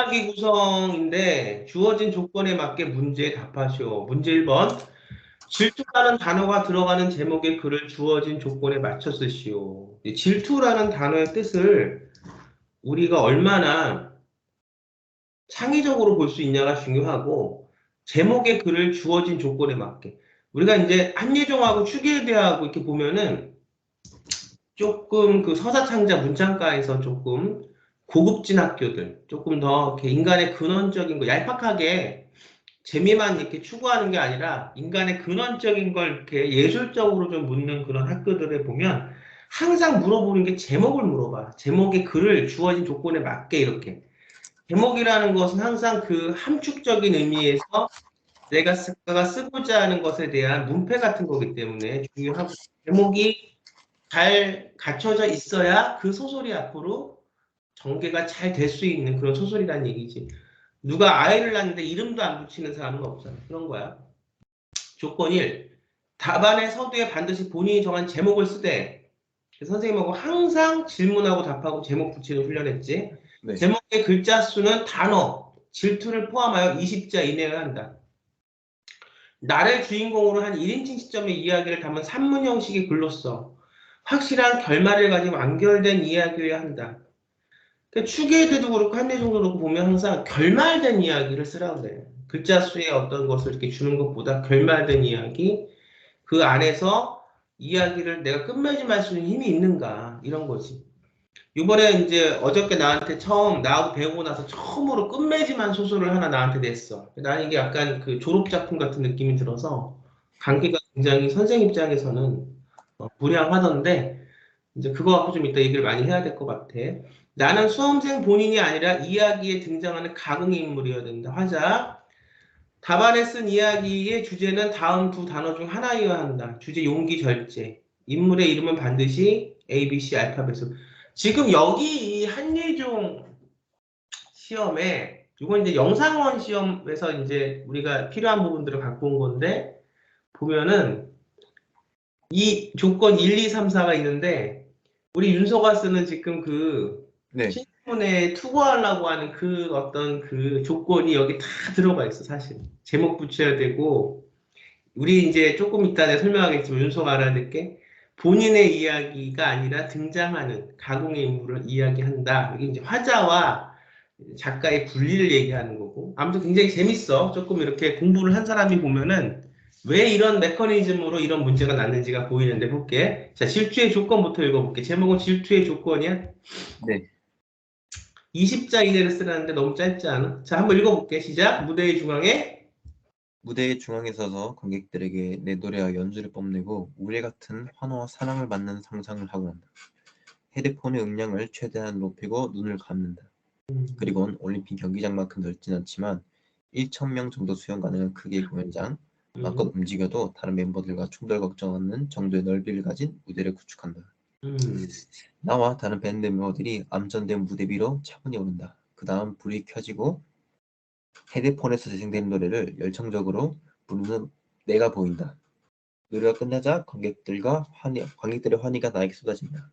이야기 구성인데 주어진 조건에 맞게 문제에 답하시오. 문제 1번. 질투라는 단어가 들어가는 제목의 글을 주어진 조건에 맞춰 쓰시오. 이 질투라는 단어의 뜻을 우리가 얼마나 창의적으로 볼 수 있냐가 중요하고, 제목의 글을 주어진 조건에 맞게. 우리가 이제 한예종하고 추계대하고 이렇게 보면은 조금 그 서사창자 문창가에서 조금 고급진 학교들, 조금 더 이렇게 인간의 근원적인 거 얄팍하게 재미만 이렇게 추구하는 게 아니라 인간의 근원적인 걸 이렇게 예술적으로 좀 묻는 그런 학교들에 보면 항상 물어보는 게 제목을 물어봐. 제목의 글을 주어진 조건에 맞게 이렇게. 제목이라는 것은 항상 그 함축적인 의미에서 내가 쓰고자 하는 것에 대한 문패 같은 거기 때문에 중요하고, 제목이 잘 갖춰져 있어야 그 소설이 앞으로 전개가 잘 될 수 있는 그런 소설이라는 얘기지. 누가 아이를 낳는데 이름도 안 붙이는 사람은 없잖아. 그런 거야. 조건 1. 답안의 서두에 반드시 본인이 정한 제목을 쓰되, 선생님하고 항상 질문하고 답하고 제목 붙이는 훈련했지. 네. 제목의 글자 수는 단어, 질투를 포함하여 20자 이내여야 한다. 나를 주인공으로 한 1인칭 시점의 이야기를 담은 산문 형식의 글로써 확실한 결말을 가진 완결된 이야기여야 한다. 그러니까 추계에도 그렇고 한예종도 그렇고 보면 항상 결말된 이야기를 쓰라고 그래. 글자 수의 어떤 것을 이렇게 주는 것보다 결말된 이야기, 그 안에서 이야기를 내가 끝맺음할 수 있는 힘이 있는가, 이런 거지. 이번에 이제 어저께 나한테 나하고 배우고 나서 처음으로 끝맺음한 소설을 하나 나한테 냈어. 나는 이게 약간 그 졸업작품 같은 느낌이 들어서 관계가 굉장히 선생 입장에서는 불량하던데, 이제 그거 갖고 좀 이따 얘기를 많이 해야 될 것 같아. 나는 수험생 본인이 아니라 이야기에 등장하는 가공의 인물이어야 된다. 화자. 답안에 쓴 이야기의 주제는 다음 두 단어 중 하나여야 한다. 주제 용기 절제. 인물의 이름은 반드시 A, B, C 알파벳으로. 지금 여기 이 한예종 시험에, 이건 이제 영상원 시험에서 이제 우리가 필요한 부분들을 갖고 온 건데, 보면은 이 조건 1, 2, 3, 4가 있는데, 우리 윤서가 쓰는 지금 그 네. 신문에 투고하려고 하는 그 어떤 그 조건이 여기 다 들어가 있어, 사실. 제목 붙여야 되고, 우리 이제 조금 이따 내가 설명하겠지만 윤서가 알아야 될 게, 본인의 이야기가 아니라 등장하는 가공의 인물을 이야기한다. 이게 이제 화자와 작가의 분리를 얘기하는 거고. 아무튼 굉장히 재밌어. 조금 이렇게 공부를 한 사람이 보면은 왜 이런 메커니즘으로 이런 문제가 났는지가 보이는데 볼게. 자, 질투의 조건부터 읽어볼게. 제목은 질투의 조건이야. 네. 20자 이내를 쓰라는데 너무 짧지 않아? 자, 한번 읽어볼게. 시작. 무대의 중앙에 무대의 중앙에 서서 관객들에게 내 노래와 연주를 뽐내고 우레 같은 환호와 사랑을 받는 상상을 하고 한다. 헤드폰의 음량을 최대한 높이고 눈을 감는다. 그리고는 올림픽 경기장만큼 넓진 않지만 1,000명 정도 수용 가능한 크기의 공연장, 마음껏 움직여도 다른 멤버들과 충돌 걱정 없는 정도의 넓이를 가진 무대를 구축한다. 나와 다른 밴드 멤버들이 암전된 무대 위로 차분히 오른다. 그 다음 불이 켜지고 헤드폰에서 재생되는 노래를 열정적으로 부르는 내가 보인다. 노래가 끝나자 관객들의 환희가 나에게 쏟아진다.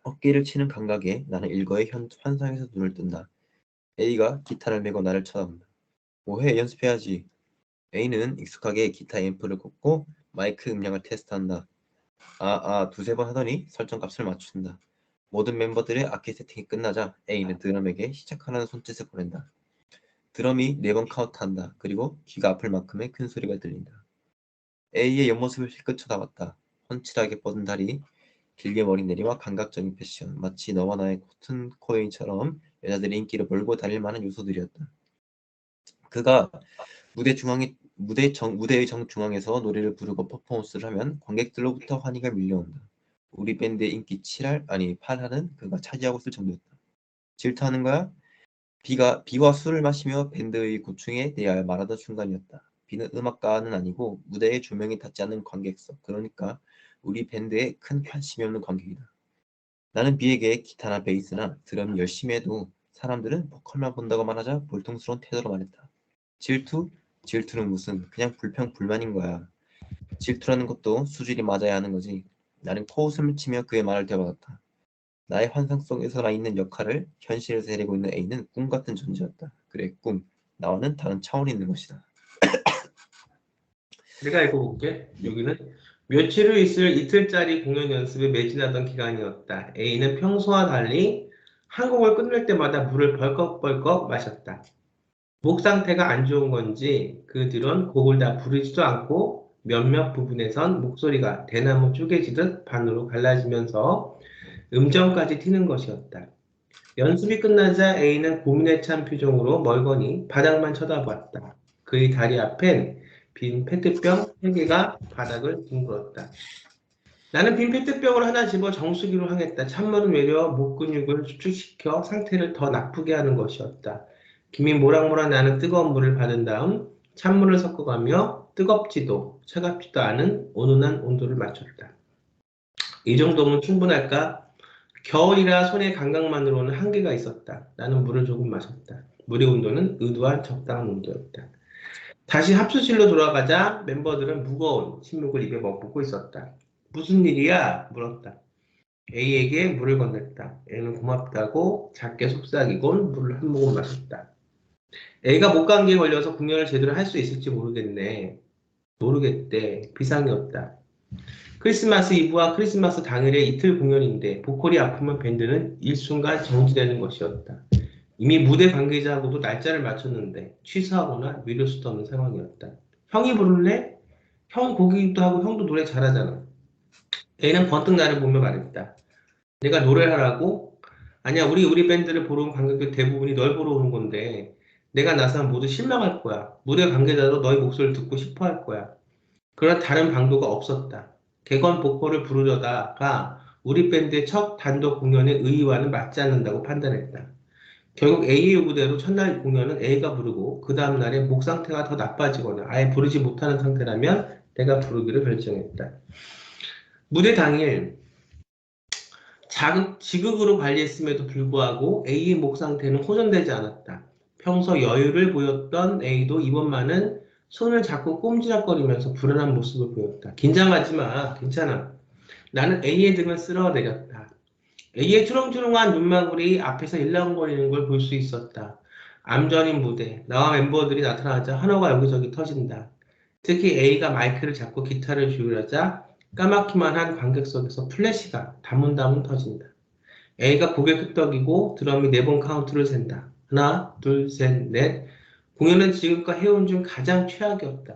어깨를 치는 감각에 나는 일거의 환상에서 눈을 뜬다. A가 기타를 메고 나를 쳐다본다. 뭐해? 연습해야지. A는 익숙하게 기타 앰프를 꽂고 마이크 음량을 테스트한다. 두세 번 하더니 설정값을 맞춘다. 모든 멤버들의 악기 세팅이 끝나자 A는 드럼에게 시작하라는 손짓을 보낸다. 드럼이 4번 카운트한다. 그리고 귀가 아플 만큼의 큰 소리가 들린다. A의 옆모습을 힐끗 쳐다봤다. 훤칠하게 뻗은 다리, 길게 머리 내리와 감각적인 패션, 마치 너와 나의 코튼 코인처럼 여자들의 인기를 몰고 다닐 만한 요소들이었다. 그가 무대의 정중앙에서 노래를 부르고 퍼포먼스를 하면 관객들로부터 환희가 밀려온다. 우리 밴드의 인기 8할은 그가 차지하고 있을 정도였다. 질투하는 거야? 비와 술을 마시며 밴드의 고충에 대하여 말하던 순간이었다. 비는 음악가는 아니고 무대에 조명이 닿지 않는 관객석, 그러니까 우리 밴드에 큰 관심이 없는 관객이다. 나는 비에게 기타나 베이스나 드럼이 열심히 해도 사람들은 보컬만 본다고 말하자 볼통스러운 태도로 말했다. 질투? 질투는 무슨, 그냥 불평불만인 거야. 질투라는 것도 수질이 맞아야 하는 거지. 나는 코웃음을 치며 그의 말을 되받았다. 나의 환상 속에서나 있는 역할을 현실에서 해내고 있는 A는 꿈 같은 존재였다. 그래, 꿈. 나와는 다른 차원이 있는 것이다. 내가 읽어볼게. 네. 여기는 며칠 후 있을 이틀짜리 공연 연습에 매진하던 기간이었다. A는 평소와 달리 한 곡을 끝낼 때마다 물을 벌컥벌컥 마셨다. 목 상태가 안 좋은 건지 그 뒤론 곡을 다 부르지도 않고 몇몇 부분에선 목소리가 대나무 쪼개지듯 반으로 갈라지면서 음정까지 튀는 것이었다. 연습이 끝나자 A는 고민에 찬 표정으로 멀거니 바닥만 쳐다보았다. 그의 다리 앞엔 빈 페트병 3개가 바닥을 둥글었다. 나는 빈 페트병을 하나 집어 정수기로 향했다. 찬물은 외려 목 근육을 수축시켜 상태를 더 나쁘게 하는 것이었다. 김이 모락모락 나는 뜨거운 물을 받은 다음 찬물을 섞어가며 뜨겁지도 차갑지도 않은 온온한 온도를 맞췄다. 이 정도면 충분할까? 겨울이라 손의 감각만으로는 한계가 있었다. 나는 물을 조금 마셨다. 물의 온도는 의도한 적당한 온도였다. 다시 합수실로 돌아가자 멤버들은 무거운 침묵을 입에 머금고 있었다. 무슨 일이야? 물었다. A에게 물을 건넸다. A는 고맙다고 작게 속삭이곤 물을 한 모금 마셨다. A가 목감기에 걸려서 공연을 제대로 할 수 있을지 모르겠네. 모르겠대. 비상이었다. 크리스마스 이브와 크리스마스 당일에 이틀 공연인데 보컬이 아프면 밴드는 일순간 정지되는 것이었다. 이미 무대 관계자하고도 날짜를 맞췄는데 취소하거나 미룰 수도 없는 상황이었다. 형이 부를래? 형 곡이기도 하고 형도 노래 잘하잖아. A는 번뜩 나를 보며 말했다. 내가 노래를 하라고? 아니야, 우리 밴드를 보러 온 관객들 대부분이 널 보러 오는 건데 내가 나서면 모두 실망할 거야. 무대 관계자도 너의 목소리를 듣고 싶어 할 거야. 그러나 다른 방도가 없었다. 객원 보컬을 부르려다가 우리 밴드의 첫 단독 공연의 의의와는 맞지 않는다고 판단했다. 결국 A의 요구대로 첫날 공연은 A가 부르고 그 다음날에 목 상태가 더 나빠지거나 아예 부르지 못하는 상태라면 내가 부르기로 결정했다. 무대 당일 지극으로 관리했음에도 불구하고 A의 목 상태는 호전되지 않았다. 평소 여유를 보였던 A도 이번만은 손을 잡고 꼼지락거리면서 불안한 모습을 보였다. 긴장하지 마. 괜찮아. 나는 A의 등을 쓸어내렸다. A의 주렁주렁한 눈망울이 앞에서 일렁거리는 걸 볼 수 있었다. 암전인 무대, 나와 멤버들이 나타나자 환호가 여기저기 터진다. 특히 A가 마이크를 잡고 기타를 조율하자 까맣기만 한 관객석에서 플래시가 다문다문 터진다. A가 고개 끄덕이고 드럼이 4번 카운트를 센다. 하나, 둘, 셋, 넷. 공연은 지금껏 해온 중 가장 최악이었다.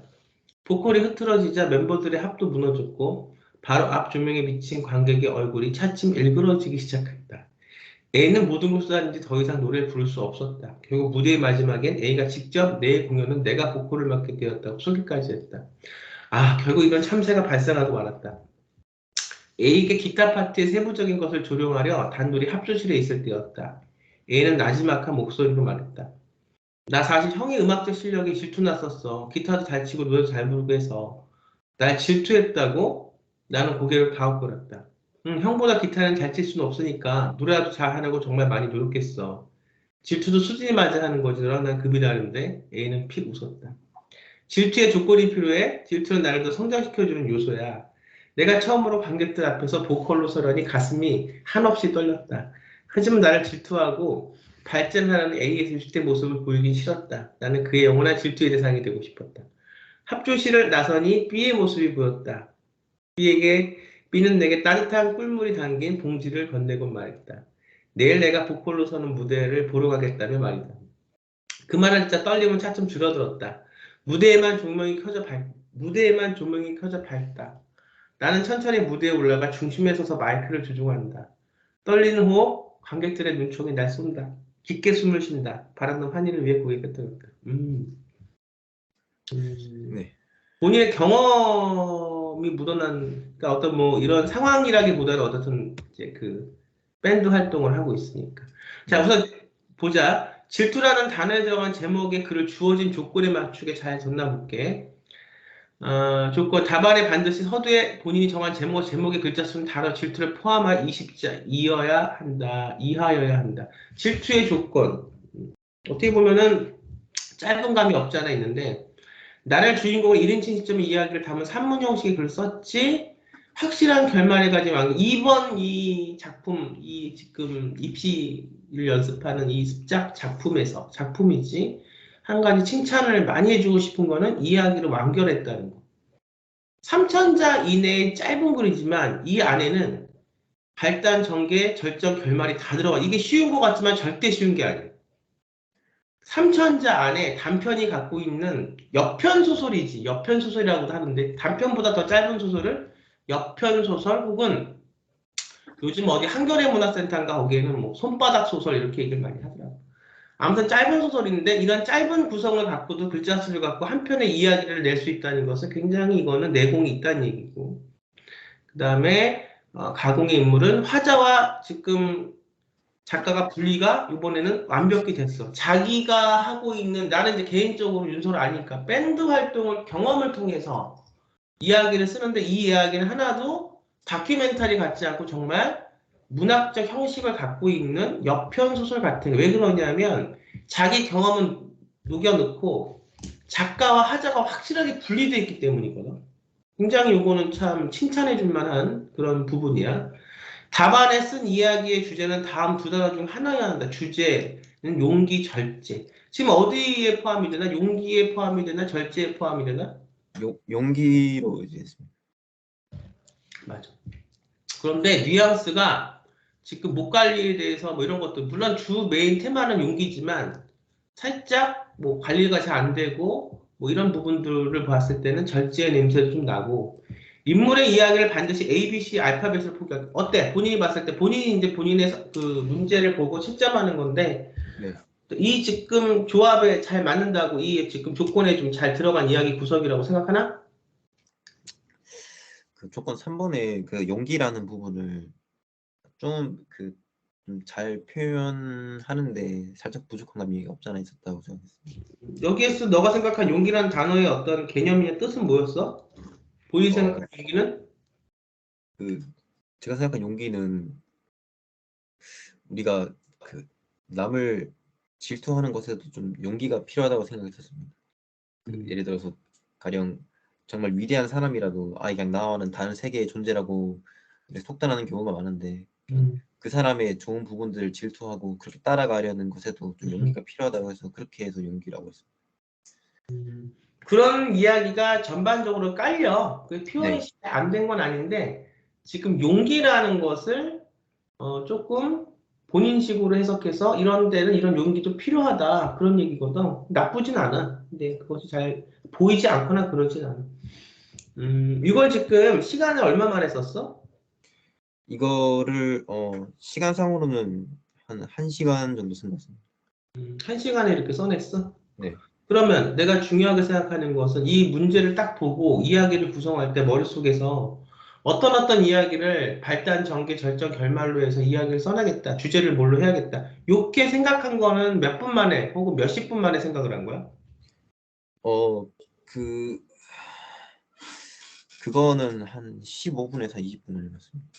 보컬이 흐트러지자 멤버들의 합도 무너졌고 바로 앞 조명에 비친 관객의 얼굴이 차츰 일그러지기 시작했다. A는 모든 걸 쏟았는지 더 이상 노래를 부를 수 없었다. 결국 무대의 마지막엔 A가 직접 내 공연은 내가 보컬을 맡게 되었다고 소개까지 했다. 결국 이런 참새가 발생하고 말았다. A에게 기타 파트의 세부적인 것을 조령하려 단둘이 합주실에 있을 때였다. A는 나지막한 목소리로 말했다. 나 사실 형의 음악적 실력이 질투났었어. 기타도 잘 치고 노래도 잘 부르고 해서. 날 질투했다고? 나는 고개를 가웃거렸다. 형보다 기타는 잘 칠 수는 없으니까 노래라도 잘하려고 정말 많이 노력했어. 질투도 수준이 맞아 하는 거지. 너랑 난 급이 다른데? A는 픽 웃었다. 질투에 조건이 필요해? 질투는 나를 더 성장시켜주는 요소야. 내가 처음으로 관객들 앞에서 보컬로 서려니 가슴이 한없이 떨렸다. 하지만 나를 질투하고 발전하는 A의 질투된 모습을 보이긴 싫었다. 나는 그의 영원한 질투의 대상이 되고 싶었다. 합주실을 나서니 B의 모습이 보였다. B는 내게 따뜻한 꿀물이 담긴 봉지를 건네고 말했다. 내일 내가 보컬로 서는 무대를 보러 가겠다며 말이다. 그 말을 듣자 떨림은 차츰 줄어들었다. 무대에만 조명이 켜져 밝다. 나는 천천히 무대에 올라가 중심에 서서 마이크를 조종한다. 떨리는 호흡, 관객들의 눈총이 날 쏜다. 깊게 숨을 쉰다. 바람난 환희를 위해 고개 끄덕였다. 네. 본인의 경험이 묻어난, 그러니까 어떤 뭐 이런 상황이라기보다는 어떻든 이제 그 밴드 활동을 하고 있으니까. 자, 우선 보자. 질투라는 단어에 들어간 제목의 글을 주어진 조건에 맞추게 잘 적나볼게. 조건 답안에 반드시 서두에 본인이 정한 제목의 글자 수는 단어 질투를 포함한 20자 이하여야 한다. 질투의 조건. 어떻게 보면은 짧은 감이 없지 않아 있는데 나를 주인공을 1인칭 시점의 이야기를 담은 산문 형식의 글을 썼지 확실한 결말에 가지 말고 이번 이 작품, 이 지금 입시를 연습하는 이 습작 작품이지 한 가지 칭찬을 많이 해주고 싶은 거는 이야기를 완결했다는 거. 3천자 이내의 짧은 글이지만 이 안에는 발단, 전개, 절정, 결말이 다 들어가. 이게 쉬운 것 같지만 절대 쉬운 게 아니에요. 3천자 안에 단편이 갖고 있는 옆편 소설이지. 옆편 소설이라고도 하는데 단편보다 더 짧은 소설을 옆편 소설 혹은 요즘 어디 한겨레 문화센터인가 거기에는 뭐 손바닥 소설 이렇게 얘기를 많이 하더라고요. 아무튼 짧은 소설인데 이런 짧은 구성을 갖고도 글자 수를 갖고 한 편의 이야기를 낼 수 있다는 것은 굉장히 이거는 내공이 있다는 얘기고 그 다음에 가공의 인물은 화자와 지금 작가가 분리가 이번에는 완벽히 됐어. 자기가 하고 있는 나는 이제 개인적으로 윤서를 아니까 밴드 활동을 경험을 통해서 이야기를 쓰는데 이 이야기는 하나도 다큐멘터리 같지 않고 정말 문학적 형식을 갖고 있는 여편 소설 같은 게 왜 그러냐면 자기 경험은 녹여넣고 작가와 화자가 확실하게 분리되어 있기 때문이거든. 굉장히 이거는 참 칭찬해 줄 만한 그런 부분이야. 답안에 쓴 이야기의 주제는 다음 두 단어 중 하나여야 한다. 주제는 용기, 절제. 지금 어디에 포함이 되나? 용기에 포함이 되나? 절제에 포함이 되나? 용기로 이제 했습니다. 맞아. 그런데 뉘앙스가 지금 목 관리에 대해서 뭐 이런 것도 물론 주 메인 테마는 용기지만 살짝 뭐 관리가 잘 안 되고 뭐 이런 부분들을 봤을 때는 절제의 냄새도 좀 나고 인물의 이야기를 반드시 A, B, C 알파벳으로 포기하고 어때? 본인이 봤을 때 본인이 이제 본인의 그 문제를 보고 채점하는 건데 네. 이 지금 조합에 잘 맞는다고 이 지금 조건에 좀 잘 들어간 이야기 구성이라고 생각하나? 그 조건 3번의 그 용기라는 부분을 좀 잘 표현하는데 살짝 부족한 감이 없지 않아 있었다고 생각했습니다. 여기에서 너가 생각한 용기라는 단어의 어떤 개념이나 뜻은 뭐였어? 본인이 어, 생각한 용기는? 그 제가 생각한 용기는 우리가 그 남을 질투하는 것에도 좀 용기가 필요하다고 생각했었습니다. 예를 들어서 가령 정말 위대한 사람이라도 그냥 나와는 다른 세계의 존재라고 속단하는 경우가 많은데 그 사람의 좋은 부분들을 질투하고 그렇게 따라가려는 것에도 좀 용기가 필요하다고 해서 그렇게 해서 용기라고 했습니다. 그런 이야기가 전반적으로 깔려. 그 표현이 네, 안 된 건 아닌데 지금 용기라는 것을 조금 본인식으로 해석해서 이런 데는 이런 용기도 필요하다 그런 얘기거든. 나쁘진 않아. 근데 그것이 잘 보이지 않거나 그러진 않아. 이걸 지금 시간을 얼마 만에 썼어? 이거를 시간상으로는 한 1시간 정도 쓴 것 같습니다. 1시간에 이렇게 써냈어? 네. 그러면 내가 중요하게 생각하는 것은 이 문제를 딱 보고 이야기를 구성할 때 머릿속에서 어떤 이야기를 발단, 전개, 절정, 결말로 해서 이야기를 써나겠다. 주제를 뭘로 해야겠다. 이렇게 생각한 거는 몇 분 만에 혹은 몇십 분 만에 생각을 한 거야? 어, 그 그거는 한 15분에서 20분 걸렸습니다.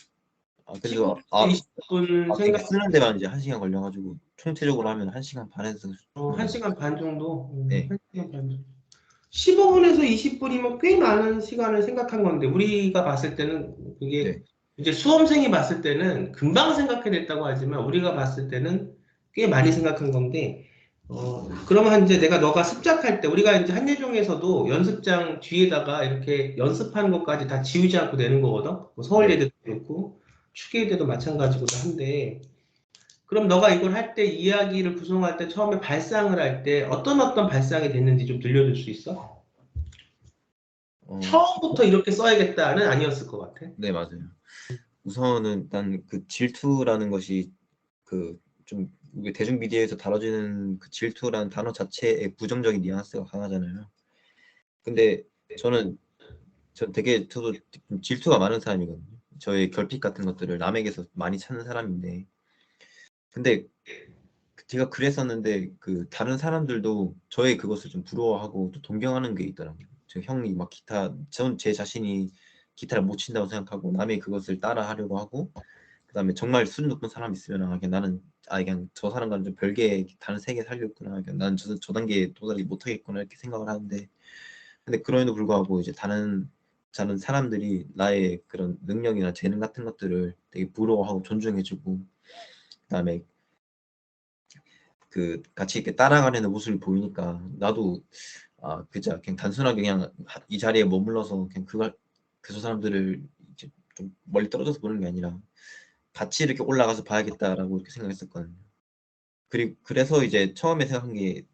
그래도 15분에서 20분 이게 생각, 쓰는 데만 이제 1시간 걸려가지고 총체적으로 하면 1시간 반에서 1시간 반 정도? 네, 1시간 반 정도. 15분에서 20분이면 꽤 많은 시간을 생각한 건데, 우리가 봤을 때는 그게 네. 이제 수험생이 봤을 때는 금방 생각해냈다고 하지만, 우리가 봤을 때는 꽤 많이 생각한 건데, 그러면 이제 너가 습작할 때, 우리가 이제 한예종에서도 연습장 뒤에다가 이렇게 연습하는 것까지 다 지우지 않고 내는 거거든? 뭐 네. 서울예대도 그렇고, 축예대도 마찬가지고도 한데, 그럼 너가 이걸 할 때 이야기를 구성할 때 처음에 발상을 할 때 어떤 발상이 됐는지 좀 들려줄 수 있어? 어, 처음부터 이렇게 써야겠다는 아니었을 것 같아. 네, 맞아요. 우선은 일단 그 질투라는 것이 좀 대중 미디어에서 다뤄지는 그 질투라는 단어 자체에 부정적인 뉘앙스가 강하잖아요. 근데 저는 저도 좀 질투가 많은 사람이거든요. 저의 결핍 같은 것들을 남에게서 많이 찾는 사람인데, 근데 제가 그랬었는데 다른 사람들도 저의 그것을 좀 부러워하고 또 동경하는 게 있더라고요. 저 형이 막 전 제 자신이 기타를 못 친다고 생각하고 남의 그것을 따라 하려고 하고, 그다음에 정말 수준 높은 사람 있으면 그냥 나는 그냥 저 사람과는 좀 별개의 다른 세계에 살겠구나. 그냥 나는 저 단계에 도달하지 못하겠구나 이렇게 생각을 하는데, 근데 그럼에도 불구하고 이제 다른 자는 사람들이 나의 그런 능력이나 재능 같은 것들을 되게 부러워하고 존중해주고, 그다음에 그 같이 이렇게 따라가려는 모습을 보이니까 나도 그자 그냥 단순하게 그냥 이 자리에 머물러서 그냥 그 사람들을 이제 좀 멀리 떨어져서 보는 게 아니라 같이 이렇게 올라가서 봐야겠다라고 이렇게 생각했었거든요. 그래서 이제 처음에 생각한 게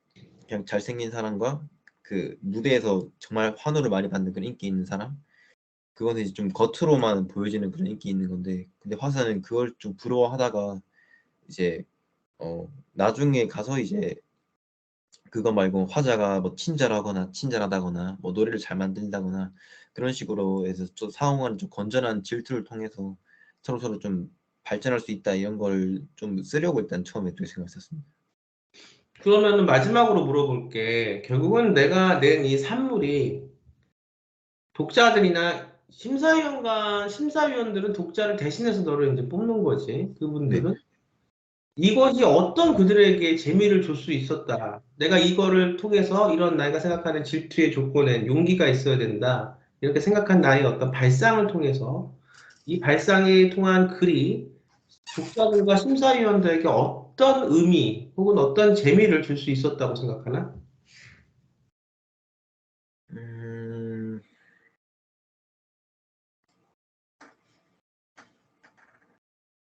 그냥 잘생긴 사람과 그 무대에서 정말 환호를 많이 받는 그런 인기 있는 사람, 그거는 이제 좀 겉으로만 보여지는 그런 인기 있는 건데, 근데 화사는 그걸 좀 부러워하다가 이제 나중에 가서 이제 그거 말고 화자가 뭐 친절하다거나 뭐 노래를 잘 만든다거나 그런 식으로 해서 좀 상호간 좀 건전한 질투를 통해서 서로 좀 발전할 수 있다, 이런 걸 좀 쓰려고 일단 처음에 또 생각했었습니다. 그러면은 마지막으로 물어볼게. 결국은 내가 낸 이 산물이 독자들이나 심사위원들은 독자를 대신해서 너를 이제 뽑는 거지. 네. 그분들은. 이것이 어떤 그들에게 재미를 줄 수 있었다. 내가 이거를 통해서 이런 내가 생각하는 질투의 조건엔 용기가 있어야 된다. 이렇게 생각한 나의 어떤 발상을 통해서 이 발상에 통한 글이 독자들과 심사위원들에게 어떤 의미 혹은 어떤 재미를 줄 수 있었다고 생각하나? 음,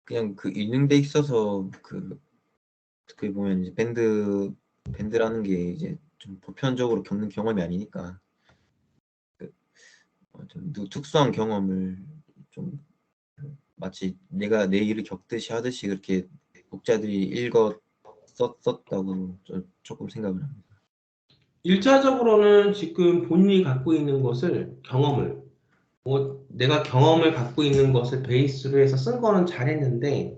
그냥 그 읽는 데 있어서 어떻게 보면 이제 밴드라는 게 이제 좀 보편적으로 겪는 경험이 아니니까 좀 특수한 경험을 좀 마치 내가 내 일을 겪듯이 하듯이 그렇게 독자들이 썼다고 조금 생각을 합니다. 1차적으로는 지금 본인이 갖고 있는 것을 경험을 내가 경험을 갖고 있는 것을 베이스로 해서 쓴 거는 잘했는데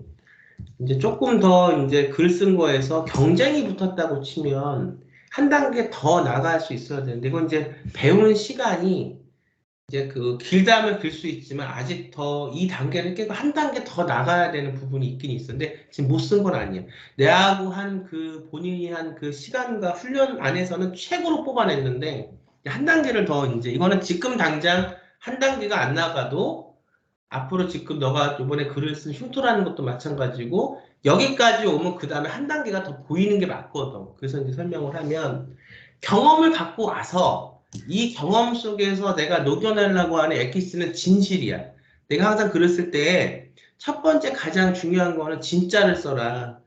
이제 조금 더 이제 글 쓴 거에서 경쟁이 붙었다고 치면 한 단계 더 나갈 수 있어야 되는데 이건 이제 배우는 시간이 이제 그 길다면 길 수 있지만 아직 더 이 단계를 깨고 한 단계 더 나가야 되는 부분이 있긴 있었는데 지금 못 쓴 건 아니에요. 내하고 한 그 본인이 한 그 시간과 훈련 안에서는 최고로 뽑아냈는데 한 단계를 더 이제 이거는 지금 당장 한 단계가 안 나가도 앞으로 지금 너가 이번에 글을 쓴 흉터라는 것도 마찬가지고 여기까지 오면 그 다음에 한 단계가 더 보이는 게 맞거든. 그래서 이제 설명을 하면 경험을 갖고 와서 이 경험 속에서 내가 녹여내려고 하는 엑기스는 진실이야. 내가 항상 글을 쓸 때 첫 번째 가장 중요한 거는 진짜를 써라.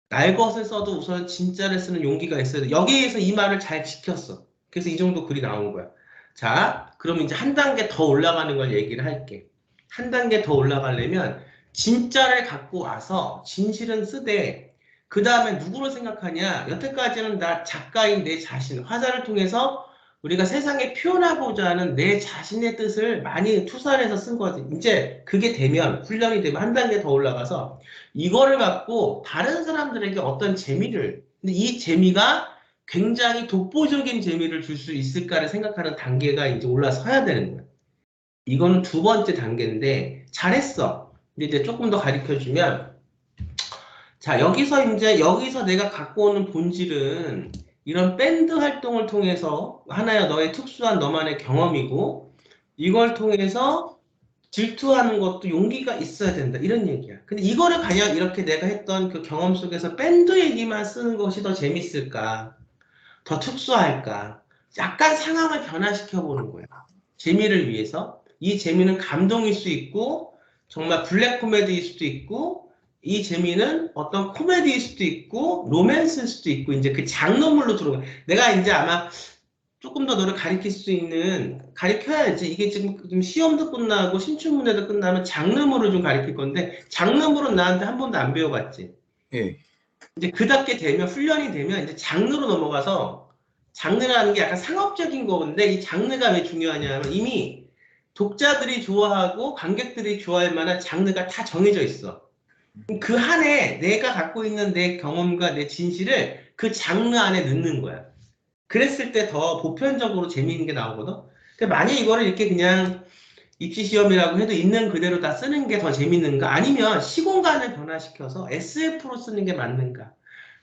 날 것을 써도 우선 진짜를 쓰는 용기가 있어야 돼. 여기에서 이 말을 잘 지켰어. 그래서 이 정도 글이 나온 거야. 자, 그럼 이제 한 단계 더 올라가는 걸 얘기를 할게. 한 단계 더 올라가려면 진짜를 갖고 와서 진실은 쓰되 그 다음에 누구를 생각하냐? 여태까지는 나 작가인 내 자신, 화자를 통해서 우리가 세상에 표현하고자 하는 내 자신의 뜻을 많이 투사를 해서 쓴 거지. 이제 그게 되면, 훈련이 되면 한 단계 더 올라가서 이거를 갖고 다른 사람들에게 어떤 재미를, 근데 이 재미가 굉장히 독보적인 재미를 줄 수 있을까를 생각하는 단계가 이제 올라서야 되는 거야. 이거는 두 번째 단계인데, 잘했어. 근데 이제 조금 더 가르쳐 주면, 자, 여기서 내가 갖고 오는 본질은 이런 밴드 활동을 통해서 하나의 너의 특수한 너만의 경험이고, 이걸 통해서 질투하는 것도 용기가 있어야 된다. 이런 얘기야. 근데 이거를 그냥 이렇게 내가 했던 그 경험 속에서 밴드 얘기만 쓰는 것이 더 재밌을까? 더 특수할까? 약간 상황을 변화시켜 보는 거야. 재미를 위해서. 이 재미는 감동일 수 있고, 정말 블랙 코미디일 수도 있고, 이 재미는 어떤 코미디일 수도 있고, 로맨스일 수도 있고, 이제 그 장르물로 들어가. 내가 이제 아마 조금 더 너를 가르칠 수 있는, 가르쳐야지. 이게 지금 시험도 끝나고 신춘문예도 끝나면 장르물을 좀 가르칠 건데, 장르물은 나한테 한 번도 안 배워봤지. 예. 이제 그답게 되면, 훈련이 되면 이제 장르로 넘어가서, 장르라는 게 약간 상업적인 건데, 이 장르가 왜 중요하냐면 이미 독자들이 좋아하고 관객들이 좋아할 만한 장르가 다 정해져 있어. 그 안에 내가 갖고 있는 내 경험과 내 진실을 그 장르 안에 넣는 거야. 그랬을 때 더 보편적으로 재미있는 게 나오거든. 근데 만약 이거를 이렇게 그냥 입시시험이라고 해도 있는 그대로 다 쓰는 게 더 재밌는가? 아니면 시공간을 변화시켜서 SF로 쓰는 게 맞는가?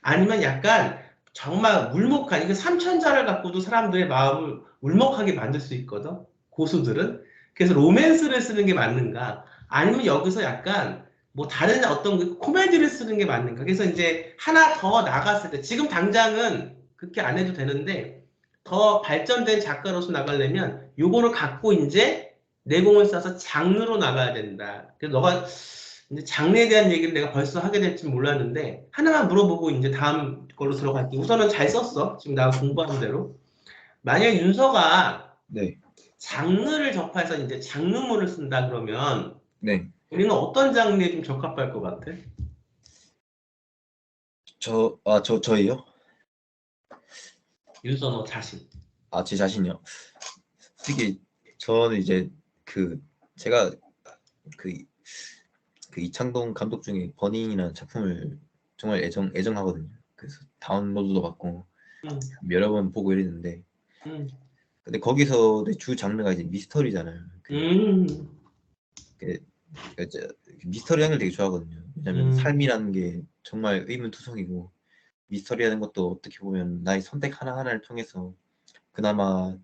아니면 약간 정말 울먹한, 이거 3천자를 갖고도 사람들의 마음을 울먹하게 만들 수 있거든. 고수들은. 그래서 로맨스를 쓰는 게 맞는가? 아니면 여기서 약간 뭐 다른 어떤 그 코미디를 쓰는 게 맞는가? 그래서 이제 하나 더 나갔을 때 지금 당장은 그렇게 안 해도 되는데 더 발전된 작가로서 나가려면 요거를 갖고 이제 내공을 써서 장르로 나가야 된다. 그래서 너가 이제 장르에 대한 얘기를 내가 벌써 하게 될지 몰랐는데 하나만 물어보고 이제 다음 걸로 들어갈게. 우선은 잘 썼어. 지금 나가 공부하는 대로. 만약에 윤서가 네, 장르를 접해서 이제 장르물을 쓴다 그러면 네. 우리는 어떤 장르에 좀 적합할 것 같아? 저희요? 윤서 너 자신. 제 자신이요. 솔직히 저는 이제 그 제가 그, 그 이창동 감독 중에 버닝이라는 작품을 정말 애정하거든요. 그래서 다운로드도 받고 음, 여러 번 보고 이랬는데, 음, 근데 거기서 내 주 장르가 이제 미스터리잖아요. 음, 그, 그 미스터리 하는 걸 되게 좋아하거든요. 왜냐면 음, 삶이라는 게 정말 의문투성이고 미스터리하는 것도 어떻게 보면 나의 선택 하나하나를 통해서 그나마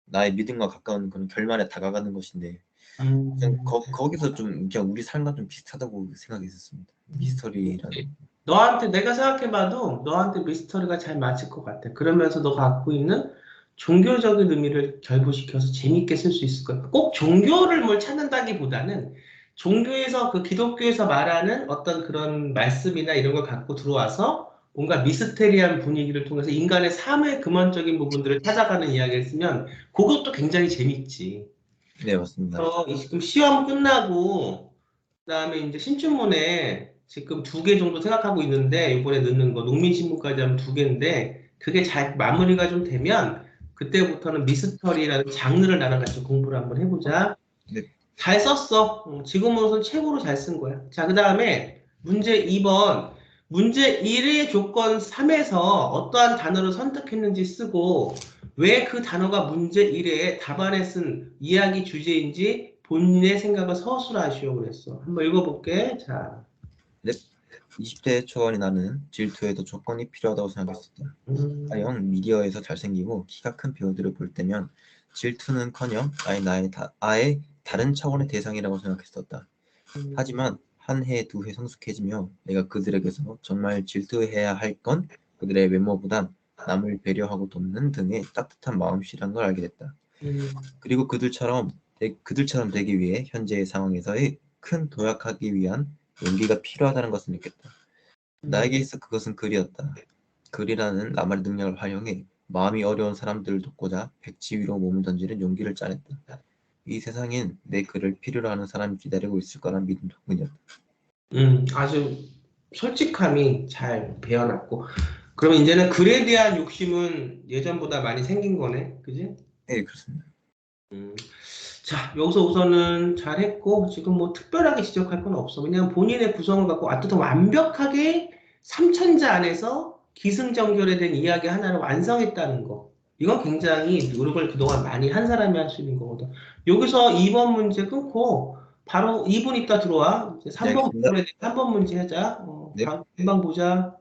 나의 믿음과 가까운 그런 결말에 다가가는 것인데, 그냥 음. 거기서 좀 그냥 우리 삶과 좀 비슷하다고 생각했었습니다. 미스터리라는. 너한테 내가 생각해봐도 너한테 미스터리가 잘 맞을 것 같아. 그러면서 너 갖고 있는 종교적인 의미를 결부시켜서 재밌게 쓸 수 있을 거야. 꼭 종교를 뭘 찾는다기보다는 종교에서 그 기독교에서 말하는 어떤 그런 말씀이나 이런 걸 갖고 들어와서 뭔가 미스테리한 분위기를 통해서 인간의 삶의 근원적인 부분들을 찾아가는 이야기를 쓰면 그것도 굉장히 재밌지. 네, 맞습니다. 지금 시험 끝나고 그다음에 이제 신춘문예 지금 2개 정도 생각하고 있는데 이번에 넣는 거 농민신문까지 하면 2개인데 그게 잘 마무리가 좀 되면 그때부터는 미스터리라는 장르를 나랑 같이 공부를 한번 해보자. 네, 잘 썼어. 지금으로선 최고로 잘 쓴 거야. 자, 그다음에 문제 2번. 문제 1의 조건 3에서 어떠한 단어를 선택했는지 쓰고 왜 그 단어가 문제 1의 답안에 쓴 이야기 주제인지 본인의 생각을 서술하시오 그랬어. 한번 읽어볼게. 자, 네. 20대 초반의 나는 질투에도 조건이 필요하다고 생각했었다. 음, 가령 미디어에서 잘생기고 키가 큰 배우들을 볼 때면 질투는커녕 아예 다른 차원의 대상이라고 생각했었다. 음, 하지만 한 해, 두 해 성숙해지며 내가 그들에게서 정말 질투해야 할 건 그들의 외모보단 남을 배려하고 돕는 등의 따뜻한 마음씨란 걸 알게 됐다. 음, 그리고 그들처럼 되기 위해 현재의 상황에서의 큰 도약하기 위한 용기가 필요하다는 것을 느꼈다. 나에게 음. 있어 그것은 글이었다. 글이라는 나만의 능력을 활용해 마음이 어려운 사람들을 돕고자 백지 위로 몸을 던지는 용기를 짜냈다. 이 세상엔 내 글을 필요로 하는 사람이 기다리고 있을 거란 믿음 덕분이었다. 아주 솔직함이 잘 배어났고 그러면 이제는 글에 대한 욕심은 예전보다 많이 생긴 거네. 그지? 네, 그렇습니다. 음. 자, 여기서 우선은 잘했고, 지금 뭐 특별하게 지적할 건 없어. 그냥 본인의 구성을 갖고 아주 더 완벽하게 3천자 안에서 기승전결에 대한 이야기 하나를 완성했다는 거. 이건 굉장히 노력을 그동안 많이 한 사람이 할 수 있는 거거든. 여기서 2번 문제 끊고, 바로 2분 있다 들어와. 이제 네, 3번 알겠습니다. 문제 하자. 네. 다음 방 보자.